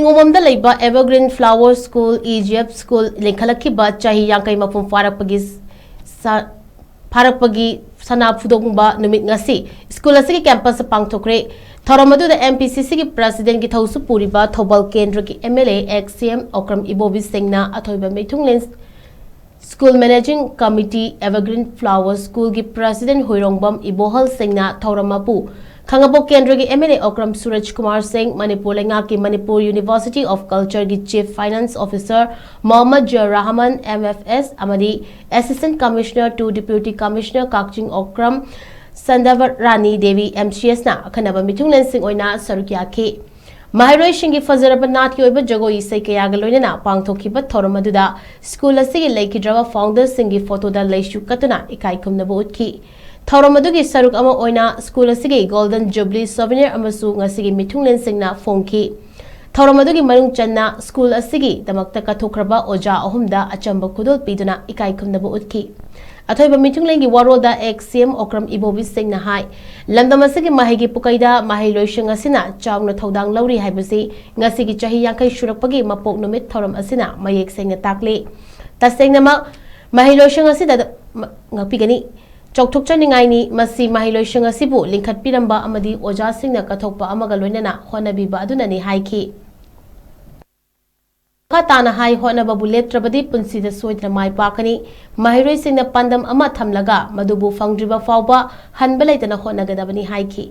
Ningombam Da Leiba Evergreen Flower School, Egypt School, Lingkhatkhiba Chahi Yangkai Mapung FARAKPAGI Sana FUDONGBA NUMIT NGASI School ASIGI Campus PANGTHOKKHRE Thoubal the MPCC ki President ki Thausu Puriba Thoubal Kendra ki MLA XCM Okram Ibobi Singna Athoiba Meitunglen School Managing Committee Evergreen Flower School ki President Hoirongbam Ibohal Singna Thouramapu Khangabo Kendra ki MLA Okram Suraj Kumar Singh Manipur Lenga ki Manipur University of Culture ki Chief Finance Officer Mohammad Rahman MFS Amadi Assistant Commissioner to Deputy Commissioner Kakching Okram Sandavar Rani Devi MCS na Akhanaba Mitunglen Singh Oina Sarukya Ki Mahiroi Shingi Fazaraba Nat Yoiba Jago Isai Kayagaloina na Pangthokkhiba Thoramaduda School Asigi Lingkhatkhiba Founder Singi Photo da Leishu Katuna Ikai Kumnaba Utki Thouramadugi Saruk Ama Oina School Asigi Golden Jubilee Souvenir Amasu Ngasigi Mitunglen Singh na Phongki Thouramadugi Manung Channa School Asigi Damakta Kathokraba Oja Ahumda Achamba Kudol Piduna Ikai Kumnaba Utki Athoiba Mitunglengi Waroda XCM Okram Ibobi Singh na hai Landam asigi mahigi pukaida mahiloi shing asina chawna thodang lauri haibasi ngasigi chahi yangkai shurakpagi mapok numit thoram asina mayek sing na takle tasengna mahiloi shing asida ngapigani chokthokchaningai ni masi mahiloi shing asibu lingkhatpiramba amadi oja sing na kathokpa amaga loinana honabiba adunani haiki Katana hai hona babu letrabadi punsi da soidra mai pakani mahiroi singna pandam ama thamlaga madubu fangdriba fawba hanbalai tana hona gadabani haiki